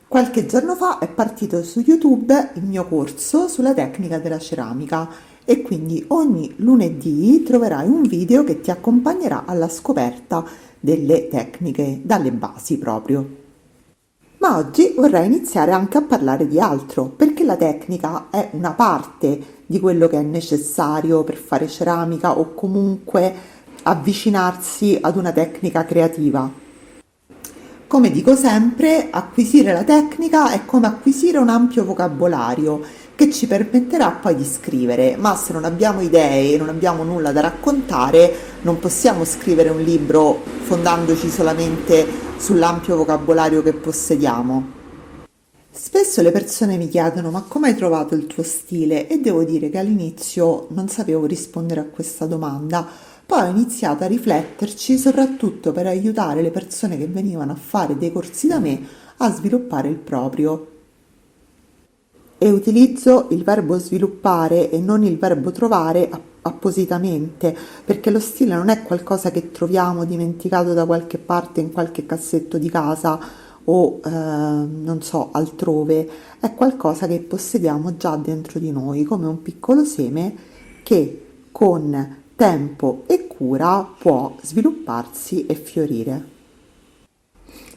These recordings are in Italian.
Qualche giorno fa è partito su YouTube il mio corso sulla tecnica della ceramica e quindi ogni lunedì troverai un video che ti accompagnerà alla scoperta delle tecniche dalle basi proprio. Ma oggi vorrei iniziare anche a parlare di altro, perché la tecnica è una parte di quello che è necessario per fare ceramica o comunque avvicinarsi ad una tecnica creativa. Come dico sempre, acquisire la tecnica è come acquisire un ampio vocabolario che ci permetterà poi di scrivere, ma se non abbiamo idee e non abbiamo nulla da raccontare, non possiamo scrivere un libro fondandoci solamente sull'ampio vocabolario che possediamo. Spesso le persone mi chiedono: ma come hai trovato il tuo stile? E devo dire che all'inizio non sapevo rispondere a questa domanda, poi ho iniziato a rifletterci soprattutto per aiutare le persone che venivano a fare dei corsi da me a sviluppare il proprio. E utilizzo il verbo sviluppare e non il verbo trovare appositamente, perché lo stile non è qualcosa che troviamo dimenticato da qualche parte in qualche cassetto di casa o non so, altrove, è qualcosa che possediamo già dentro di noi come un piccolo seme che con tempo e cura può svilupparsi e fiorire.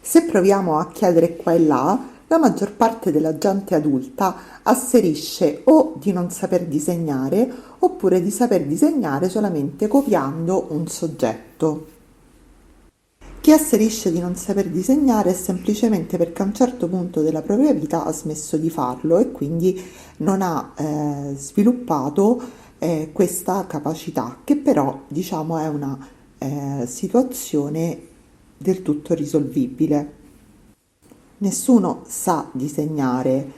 Se proviamo a chiedere qua e là, la maggior parte della gente adulta asserisce o di non saper disegnare oppure di saper disegnare solamente copiando un soggetto. Chi asserisce di non saper disegnare è semplicemente perché a un certo punto della propria vita ha smesso di farlo e quindi non ha sviluppato questa capacità, che però diciamo è una situazione del tutto risolvibile. Nessuno sa disegnare,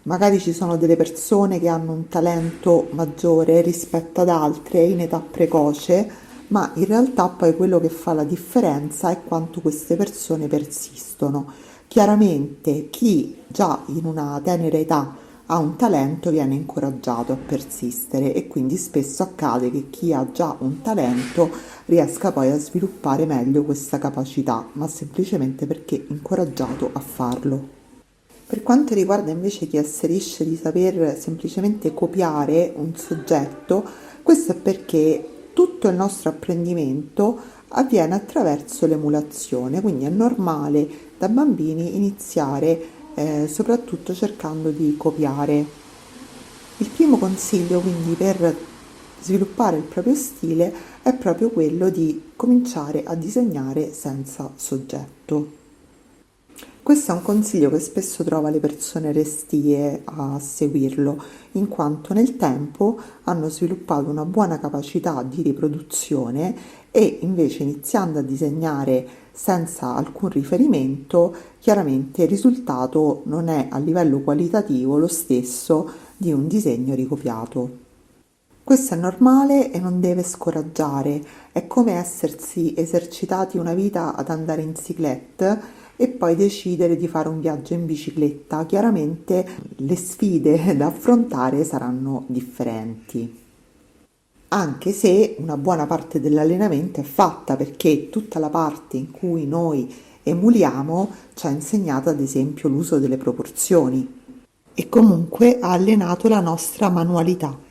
magari ci sono delle persone che hanno un talento maggiore rispetto ad altre in età precoce, ma in realtà poi quello che fa la differenza è quanto queste persone persistono. Chiaramente chi già in una tenera età ha un talento viene incoraggiato a persistere e quindi spesso accade che chi ha già un talento riesca poi a sviluppare meglio questa capacità, ma semplicemente perché incoraggiato a farlo. Per quanto riguarda invece chi asserisce di saper semplicemente copiare un soggetto, questo è perché tutto il nostro apprendimento avviene attraverso l'emulazione, quindi è normale da bambini iniziare soprattutto cercando di copiare. Il primo consiglio quindi per sviluppare il proprio stile è proprio quello di cominciare a disegnare senza soggetto. Questo è un consiglio che spesso trova le persone restie a seguirlo, in quanto nel tempo hanno sviluppato una buona capacità di riproduzione e invece iniziando a disegnare senza alcun riferimento, chiaramente il risultato non è a livello qualitativo lo stesso di un disegno ricopiato. Questo è normale e non deve scoraggiare, è come essersi esercitati una vita ad andare in cyclette e poi decidere di fare un viaggio in bicicletta. Chiaramente le sfide da affrontare saranno differenti, anche se una buona parte dell'allenamento è fatta, perché tutta la parte in cui noi emuliamo ci ha insegnato ad esempio l'uso delle proporzioni e comunque ha allenato la nostra manualità.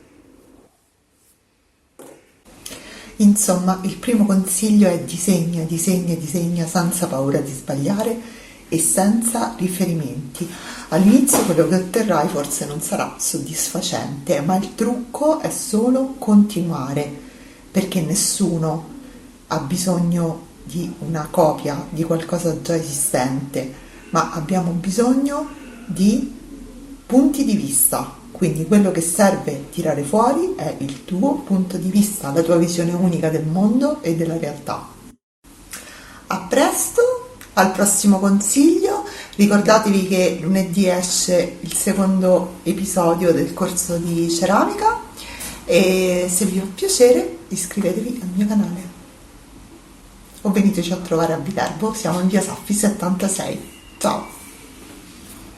Insomma, il primo consiglio è disegna, disegna, disegna senza paura di sbagliare e senza riferimenti. All'inizio quello che otterrai forse non sarà soddisfacente, ma il trucco è solo continuare, perché nessuno ha bisogno di una copia di qualcosa già esistente, ma abbiamo bisogno di punti di vista. Quindi quello che serve tirare fuori è il tuo punto di vista, la tua visione unica del mondo e della realtà. A presto, al prossimo consiglio. Ricordatevi che lunedì esce il secondo episodio del corso di ceramica e se vi fa piacere iscrivetevi al mio canale o veniteci a trovare a Viterbo, siamo in via Saffi 76. Ciao!